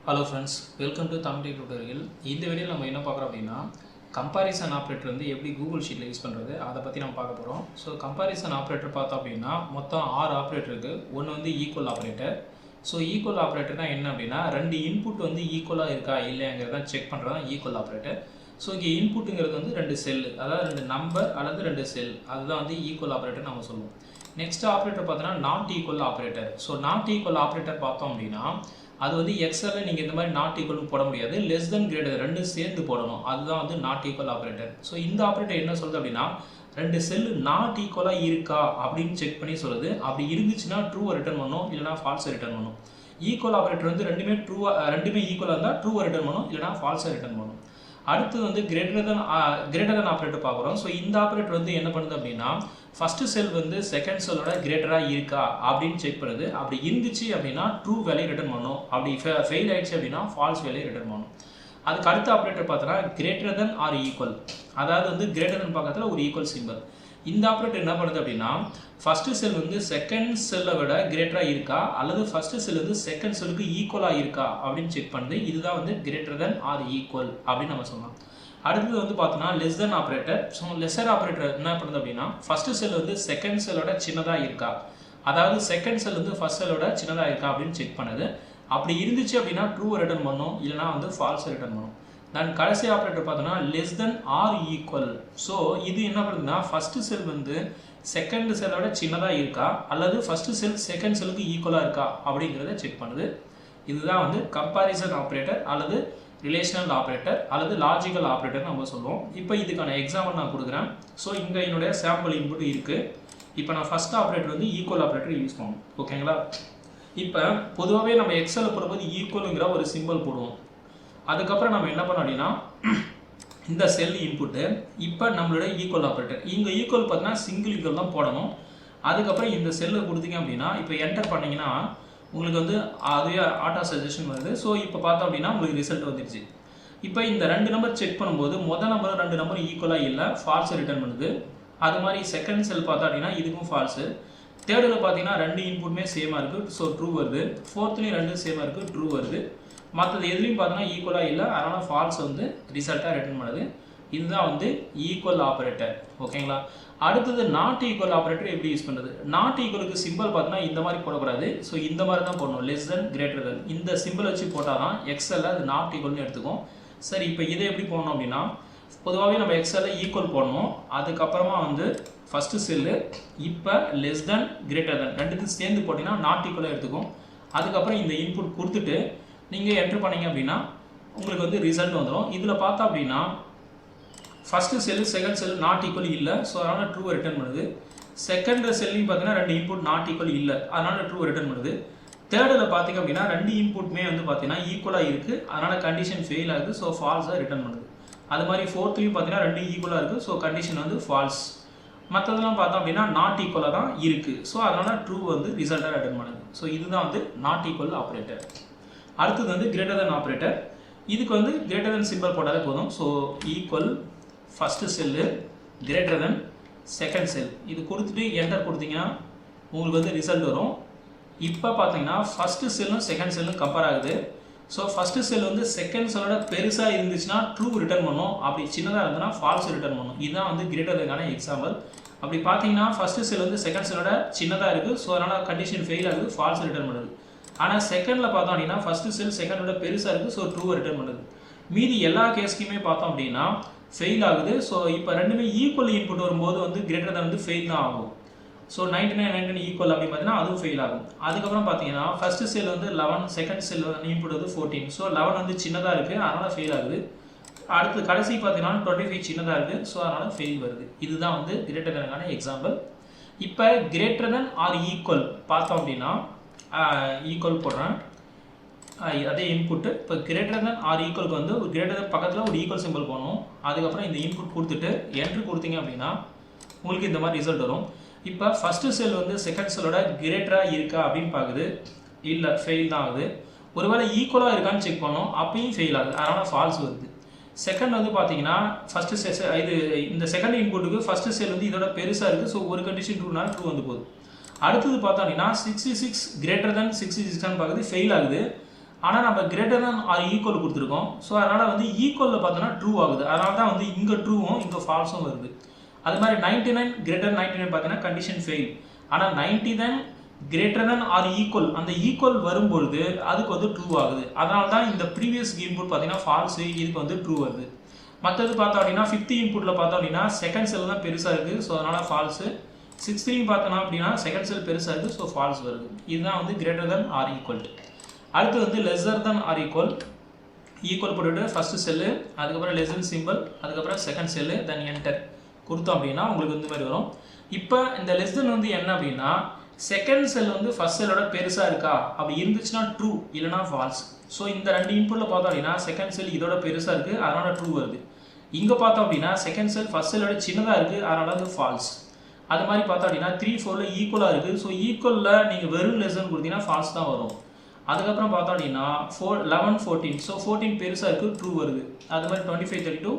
Hello friends, welcome to Tamil tutorial. இந்த வீடியோவில் நம்ம என்ன பார்க்குறோம் அப்படின்னா, கம்பாரிசன் ஆப்ரேட்டர் வந்து எப்படி கூகுள் ஷீட்டில் யூஸ் பண்ணுறது அதை பற்றி நம்ம பார்க்க போகிறோம். ஸோ கம்பாரிசன் ஆப்ரேட்டர் பார்த்தோம் அப்படின்னா மொத்தம் 6 ஆப்ரேட்டர் இருக்குது. ஒன்று வந்து ஈக்குவல் ஆப்ரேட்டர். ஸோ ஈக்குவல் ஆப்ரேட்டர்னா என்ன அப்படின்னா, 2 இன்புட் வந்து ஈக்குவலாக இருக்கா இல்லையாங்கிறத செக் பண்ணுறது தான் ஈக்குவல் ஆப்ரேட்டர். ஸோ இங்கே இன்புட்டுங்கிறது வந்து 2 செல்லு, அதாவது 2 நம்பர் அல்லது 2 செல், அதுதான் வந்து ஈக்குவல் ஆப்ரேட்டர் நம்ம சொல்லுவோம். நெக்ஸ்ட் ஆப்ரேட்டர் பார்த்தோன்னா not equal operator. So not equal operator பார்த்தோம் அப்படின்னா அது வந்து எக்ஸலில் நீங்கள் இந்த மாதிரி நாட் ஈக்குவல் போட முடியாது, லெஸ் தென் கிரேட்டர் ரெண்டும் சேர்ந்து போடணும், அதுதான் வந்து நாட் ஈக்குவல் ஆப்ரேட்டர். ஸோ இந்த ஆப்ரேட்டர் என்ன சொல்லுது அப்படின்னா, 2 செல்லு நாட் ஈக்குவலாக இருக்கா அப்படின்னு செக் பண்ணி சொல்லுது. அப்படி இருந்துச்சுன்னா ட்ரூவை ரிட்டர்ன் பண்ணும், இல்லைனா ஃபால்ஸை ரிட்டர்ன் பண்ணும். ஈக்குவல் ஆப்ரேட்டர் வந்து ரெண்டுமே ஈக்குவலாக இருந்தால் ட்ரூவை ரிட்டர்ன் பண்ணும், இல்லைனா ஃபால்ஸை ரிட்டர்ன் பண்ணும். அடுத்து வந்து கிரேட்டர் தென் ஆப்ரேட்டர் பார்க்குறோம். ஸோ இந்த ஆப்ரேட்டர் வந்து என்ன பண்ணுது அப்படின்னா, ஃபஸ்ட்டு செல் வந்து செகண்ட் செல்லோட கிரேட்டராக இருக்கா அப்படின்னு செக் பண்ணுது. அப்படி இருந்துச்சு அப்படின்னா ட்ரூ வேல்யூ ரிட்டர்ன் பண்ணும், அப்படி ஃபெயில் ஆயிடுச்சு அப்படின்னா ஃபால்ஸ் வேல்யூ ரிட்டர்ன் பண்ணும். அதுக்கு அடுத்த ஆப்ரேட்டர் பார்த்தோன்னா கிரேட்டர் தென் ஆர் ஈக்குவல், அதாவது வந்து கிரேட்டர் தென் பக்கத்தில் ஒரு ஈக்குவல் சிம்பிள். இந்த ஆப்ரேட்டர் என்ன பண்ணுது அப்படின்னா, ஃபஸ்ட்டு செல் வந்து செகண்ட் செல்லை விட கிரேட்டராக இருக்கா அல்லது ஃபஸ்ட்டு செல் வந்து செகண்ட் செல்லுக்கு ஈக்குவலாக இருக்கா அப்படின்னு செக் பண்ணுது. இதுதான் வந்து கிரேட்டர் தென் ஆர் ஈக்குவல் அப்படின்னு நம்ம சொல்லலாம். அடுத்தது வந்து பார்த்தோன்னா லெஸ் தென் ஆப்ரேட்டர். ஸோ லெஸர் ஆப்ரேட்டர் என்ன பண்ணுது அப்படின்னா, ஃபஸ்ட்டு செல் வந்து செகண்ட் செல்லோட சின்னதாக இருக்கா, அதாவது செகண்ட் செல் வந்து ஃபஸ்ட் செல்லோட சின்னதாக இருக்கா அப்படின்னு செக் பண்ணுது. அப்படி இருந்துச்சு அப்படின்னா ட்ரூ ரிட்டர்ன் பண்ணும், இல்லைனா வந்து ஃபால்ஸ் ரிட்டர்ன் பண்ணும். தென் கடைசி ஆப்ரேட்டர் பார்த்தோன்னா less than or equal. So இது என்ன பண்ணுதுன்னா, ஃபஸ்ட்டு செல் வந்து செகண்ட் செல்லோட சின்னதாக இருக்கா அல்லது ஃபஸ்ட்டு செல் செகண்ட் செல்லுக்கு ஈக்குவலாக இருக்கா அப்படிங்கிறத செக் பண்ணுது. இதுதான் வந்து கம்பாரிசன் ஆப்ரேட்டர் அல்லது ரிலேஷனல் ஆப்ரேட்டர் அல்லது லாஜிக்கல் ஆப்ரேட்டர் நம்ம சொல்லுவோம். இப்போ இதுக்கான எக்ஸாம்பிள் நான் கொடுக்குறேன். ஸோ இங்கே என்னுடைய சாம்பிள் இன்புட் இருக்குது. இப்போ நான் ஃபஸ்ட் ஆப்ரேட்டர் வந்து ஈக்குவல் ஆப்ரேட்டர் யூஸ் பண்ணுவோம், ஓகேங்களா? இப்போ பொதுவாகவே நம்ம எக்ஸலில் போடும்போது ஈக்குவலுங்கிற ஒரு சிம்பிள் போடுவோம். அதுக்கப்புறம் நம்ம என்ன பண்ணோம் அப்படின்னா, இந்த செல் இன்புட்டு இப்போ நம்மளோட ஈக்குவல் ஆப்ரேட்டர், இங்கே ஈக்குவல் பார்த்தீங்கன்னா சிங்கிள் ஈக்குவல் தான் போடணும். அதுக்கப்புறம் இந்த செல்லை கொடுத்தீங்க அப்படின்னா, இப்போ என்டர் பண்ணிங்கன்னா உங்களுக்கு வந்து அதுவே ஆட்டோ சஜஷன் வருது. ஸோ இப்போ பார்த்தோம் அப்படின்னா உங்களுக்கு ரிசல்ட் வந்துடுச்சு. இப்போ இந்த 2 நம்பர் செக் பண்ணும்போது மொதல் நம்பர் 2 நம்பர் ஈக்குவலாக இல்லை, ஃபால்ஸை ரிட்டர்ன் பண்ணுது. அது மாதிரி செகண்ட் செல் பார்த்தா அப்படின்னா இதுக்கும் ஃபால்ஸு. தேர்டில் பார்த்தீங்கன்னா 2 இன்புட்டுமே சேமாக இருக்குது, ஸோ ட்ரூ வருது. ஃபோர்த்லேயும் 2 சேமாக இருக்குது, ட்ரூ வருது. மற்றது எதுலையும் பார்த்தோன்னா ஈக்குவலாக இல்லை, அதனால் ஃபால்ஸ் வந்து ரிசல்ட்டாக ரிட்டர்ன் பண்ணுது. இதுதான் வந்து ஈக்குவல் ஆப்ரேட்டர், ஓகேங்களா? அடுத்தது நாட் ஈக்குவல் ஆப்ரேட்டர் எப்படி யூஸ் பண்ணுறது? நாட் ஈக்குவலுக்கு சிம்பிள் பார்த்தோன்னா இந்த மாதிரி போடக்கூடாது. ஸோ இந்த மாதிரி தான் போடணும், லெஸ் தென் கிரேட்டர் தென். இந்த சிம்பிள் வச்சு போட்டால் தான் எக்ஸலில் அது நாட் ஈக்குவல்னு எடுத்துக்கும். சரி, இப்போ இதை எப்படி போடணும் அப்படின்னா, பொதுவாகவே நம்ம எக்ஸலில் ஈக்குவல் போடணும். அதுக்கப்புறமா வந்து ஃபஸ்ட்டு செல்லு இப்போ லெஸ் தென் கிரேட்டர் தென் ரெண்டுத்துக்கு சேர்ந்து போட்டிங்கன்னா நாட் ஈக்குவலாக எடுத்துக்கும். அதுக்கப்புறம் இந்த இன்புட் கொடுத்துட்டு நீங்கள் என்ட்ரு பண்ணிங்க அப்படின்னா உங்களுக்கு வந்து ரிசல்ட் வந்துடும். இதில் பார்த்தா அப்படின்னா first cell second sell not equal இல்லை, ஸோ அதனால் ட்ரூவை ரிட்டர்ன் பண்ணுது. செகண்ட் செல்லையும் பார்த்தீங்கன்னா 2 இன்புட் நாட் ஈக்குவல் இல்லை, அதனால் ட்ரூவை ரிட்டர்ன் பண்ணுது. தேர்டில் பார்த்தீங்க அப்படின்னா 2 இன்புட்மே வந்து பார்த்தீங்கன்னா ஈக்குவலாக இருக்குது, அதனால் கண்டிஷன் ஃபெயில் ஆகுது, ஸோ ஃபால்ஸாக ரிட்டர்ன் பண்ணுது. அது மாதிரி ஃபோர்த்லையும் பார்த்தீங்கன்னா 2 ஈக்குவலாக இருக்குது, ஸோ கண்டிஷன் வந்து ஃபால்ஸ். மற்றதெல்லாம் பார்த்தோம் அப்படின்னா நாட் ஈக்குவலாக தான் இருக்குது, ஸோ அதனால் ட்ரூ வந்து ரிசல்ட்டாக ரிட்டர்ன் பண்ணுது. ஸோ இதுதான் வந்து நாட் ஈக்குவல் ஆப்ரேட்டர். அடுத்தது வந்து கிரேட்டர் தென் ஆப்ரேட்டர். இதுக்கு வந்து கிரேட்டர் தென் சிம்பிள் போட்டாலே போதும். So equal first cell greater then second செல், இது கொடுத்துட்டு என்டர் கொடுத்தீங்கன்னா உங்களுக்கு வந்து ரிசல்ட் வரும். இப்போ பார்த்தீங்கன்னா ஃபஸ்ட்டு செல்லும் செகண்ட் செல்லும் கம்பேர் ஆகுது. ஸோ ஃபஸ்ட்டு செல் வந்து செகண்ட் செல்லோட பெருசாக இருந்துச்சுன்னா ட்ரூ ரிட்டர்ன் பண்ணும், அப்படி சின்னதாக இருந்ததுன்னா ஃபால்ஸ் ரிட்டர்ன் பண்ணும். இதுதான் வந்து கிரேட்டர் தென்கான எக்ஸாம்பிள். அப்படி பார்த்தீங்கன்னா ஃபஸ்ட்டு செல் வந்து செகண்ட் செல்லோட சின்னதாக இருக்குது, ஸோ அதனால் கண்டிஷன் ஃபெயில் ஆகுது, ஃபால்ஸ் ரிட்டர்ன் பண்ணுது. ஆனால் செகண்டில் பார்த்தோம் அப்படின்னா ஃபஸ்ட்டு செல் செகண்டோட பெருசாக இருக்குது, ஸோ ட்ரூவை ரிட்டர்ன் பண்ணுது. மீதி எல்லா கேஸ்க்குமே பார்த்தோம் அப்படின்னா ஃபெயில் ஆகுது. ஸோ இப்போ ரெண்டுமே ஈக்குவல் இன்புட் வரும்போது வந்து கிரேட்டர் தென் வந்து ஃபெயில் தான் ஆகும். ஸோ 99 ஈக்குவல் அப்படின்னு பார்த்தீங்கன்னா அதுவும் ஃபெயில் ஆகும். அதுக்கப்புறம் பார்த்தீங்கன்னா ஃபஸ்ட்டு செல் வந்து 11, செகண்ட் செல் இன்புட் வந்து 14. ஸோ 11 வந்து சின்னதாக இருக்குது, அதனால் ஃபெயில் ஆகுது. அடுத்து கடைசி பார்த்தீங்கன்னா 25 சின்னதாக இருக்குது, ஸோ அதனால் ஃபெயில் வருது. இதுதான் வந்து கிரேட்டர் தென்கான எக்ஸாம்பிள். இப்போ கிரேட்டர் தென் ஆர் ஈக்குவல் பார்த்தோம் அப்படின்னா ஈக்குவல் போடுறேன், அதே இன்புட்டு. இப்போ கிரேட்டர் தென் ஆர் ஈக்குவலுக்கு வந்து ஒரு கிரேட்டர் தென் பக்கத்தில் ஒரு ஈக்குவல் சிம்பிள் போடணும். அதுக்கப்புறம் இந்த இன்புட் கொடுத்துட்டு என்ட்ரு கொடுத்தீங்க அப்படின்னா உங்களுக்கு இந்த மாதிரி ரிசல்ட் வரும். இப்போ ஃபஸ்ட்டு செல் வந்து செகண்ட் செல்லோட கிரேட்டராக இருக்கா அப்படின்னு பார்க்குது, இல்லை ஃபெயில் தான் ஆகுது. ஒருவேளை ஈக்குவலாக இருக்கான்னு செக் பண்ணோம், அப்பயும் ஃபெயில் ஆகுது, அதனால் ஃபால்ஸ் வருது. செகண்ட் வந்து பார்த்தீங்கன்னா ஃபஸ்ட்டு இது இந்த செகண்ட் இன்புட்டுக்கு ஃபஸ்ட்டு செல் வந்து இதோட பெருசாக இருக்குது, ஸோ ஒரு கண்டிஷன் ட்ரூனால ட்ரூ வந்து போகுது. அடுத்தது பார்த்தோம் அப்படின்னா 66 கிரேட்டர் தென் 66 பார்க்குது, ஃபெயில் ஆகுது. ஆனால் நம்ம கிரேட்டர் than ஆர் ஈக்குவல் கொடுத்துருக்கோம். ஸோ அதனால் வந்து ஈக்குவலில் பார்த்தோன்னா ட்ரூ ஆகுது. அதனால தான் வந்து இங்கே ட்ரூவும் இங்கே ஃபால்ஸும் வருது. அது மாதிரி 99 கிரேட்டர் 99 பார்த்தீங்கன்னா கண்டிஷன் ஃபெயில். ஆனால் 99 கிரேட்டர் than ஆர் ஈக்குவல் அந்த ஈக்குவல் வரும்பொழுது அதுக்கு வந்து ட்ரூ ஆகுது. அதனால தான் இந்த ப்ரீவியஸ் இன்புட் பார்த்தீங்கன்னா ஃபால்ஸு, இதுக்கு வந்து ட்ரூ வருது. மற்றது பார்த்தோம் அப்படின்னா 5th இன்புட்டில் பார்த்தோம் அப்படின்னா செகண்ட் செல் தான் பெருசாக இருக்குது, ஸோ அதனால் ஃபால்ஸு. 6th பார்த்தோன்னா அப்படின்னா செகண்ட் செல் பெருசாக இருக்குது, ஸோ ஃபால்ஸ் வருது. இதுதான் வந்து கிரேட்டர் than ஆர் ஈக்குவல். அடுத்து வந்து lesser than or equal. Equal போட்டுவிட்டு ஃபஸ்ட்டு செல்லு, அதுக்கப்புறம் லெசன் சிம்பிள், அதுக்கப்புறம் செகண்ட் செல்லு, தென் என்டர் கொடுத்தோம் அப்படின்னா உங்களுக்கு வந்து மாதிரி வரும். இப்போ இந்த லெஸ்ஸன் வந்து என்ன அப்படின்னா செகண்ட் செல் வந்து ஃபர்ஸ்ட் செல்லோட பெருசாக இருக்கா, அப்படி இருந்துச்சுன்னா ட்ரூ, இல்லைனா ஃபால்ஸ். ஸோ இந்த 2 இன்புட்டில் பார்த்தோம் அப்படின்னா செகண்ட் செல் இதோட பெருசாக இருக்குது, அதனால் ட்ரூ வருது. இங்கே பார்த்தோம் அப்படின்னா செகண்ட் செல் ஃபர்ஸ்ட் செல்லோட சின்னதாக இருக்குது, அதனால் அது ஃபால்ஸ். அது மாதிரி பார்த்தோம் அப்படின்னா 3, 4 ஈக்குவலாக இருக்குது. ஸோ ஈக்குவலில் நீங்கள் வெறும் லெசன் கொடுத்தீங்கன்னா ஃபால்ஸ் தான் வரும். அதுக்கப்புறம் பார்த்தோம் அப்படின்னா 11, 14, ஸோ 14 பெருசாக இருக்குது, ட்ரூ வருது. அது மாதிரி 25,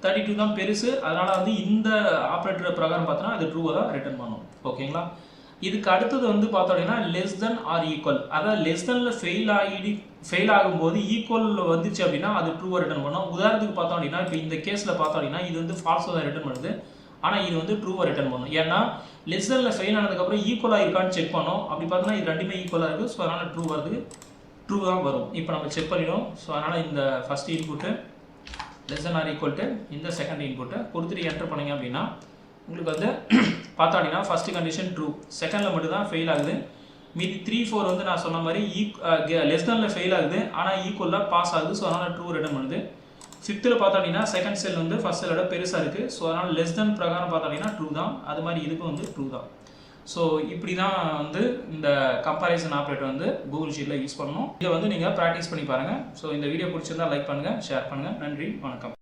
32 தான் பெருசு, அதனால் வந்து இந்த ஆப்ரேட்டர் பிரகாரம் பார்த்தோன்னா அது ட்ரூவை தான் ரிட்டர்ன் பண்ணும். ஓகேங்களா? இதுக்கு அடுத்தது வந்து பார்த்தோம் அப்படின்னா லெஸ் தென் ஆர் ஈக்குவல். அதாவது லெஸ் தெனில் ஃபெயில் ஆகும்போது ஈக்குவலில் வந்துச்சு அப்படின்னா அது ட்ரூவை ரிட்டர்ன் பண்ணும். உதாரணத்துக்கு பார்த்தோம் அப்படின்னா இப்போ இந்த கேஸில் பார்த்தோம் அப்படின்னா இது வந்து ஃபால்ஸை தான் ரிட்டர்ன் பண்ணுது, ஆனால் இது வந்து ட்ரூவை ரிட்டர்ன் பண்ணும். ஏன்னா லெஸ் தெனில் ஃபெயில் ஆனதுக்கப்புறம் ஈக்குவலாக இருக்கான்னு செக் பண்ணோம். அப்படி பார்த்தோன்னா இது ரெண்டுமே ஈக்குவலாக இருக்குது, ஸோ அதனால் ட்ரூ வருது, ட்ரூ தான் வரும். இப்போ நம்ம செக் பண்ணிடும். ஸோ அதனால் இந்த first input less than or equal to இந்த செகண்ட் இன்புட்டை கொடுத்துட்டு என்டர் பண்ணிங்க அப்படின்னா உங்களுக்கு வந்து பார்த்தோம் அப்படின்னா ஃபஸ்ட்டு கண்டிஷன் ட்ரூ, செகண்டில் மட்டும் தான் ஃபெயில் ஆகுது. மீதி 3, 4 வந்து நான் சொன்ன மாதிரி லெஸ் தெனில் ஃபெயில் ஆகுது, ஆனால் ஈக்குவலாக பாஸ் ஆகுது, ஸோ அதனால் ட்ரூ ரிட்டர்ன் பண்ணுது. 5th பார்த்தோம் அப்படின்னா செகண்ட் செல் வந்து ஃபஸ்ட் செல்லோட பெருசாக இருக்குது, ஸோ அதனால் லெஸ் தென் பிரகாரம் பார்த்தோம் அப்படின்னா ட்ரூ தான். அது மாதிரி இதுக்கும் வந்து ட்ரூ தான். ஸோ இப்படி தான் வந்து இந்த கம்பேரிசன் ஆப்ரேட்டர் வந்து கூகுள் ஷீட்டில் யூஸ் பண்ணணும். இதை வந்து நீங்கள் ப்ராக்டிஸ் பண்ணி பாருங்கள். ஸோ இந்த வீடியோ பிடிச்சிருந்தால் லைக் பண்ணுங்கள், ஷேர் பண்ணுங்கள். நன்றி, வணக்கம்.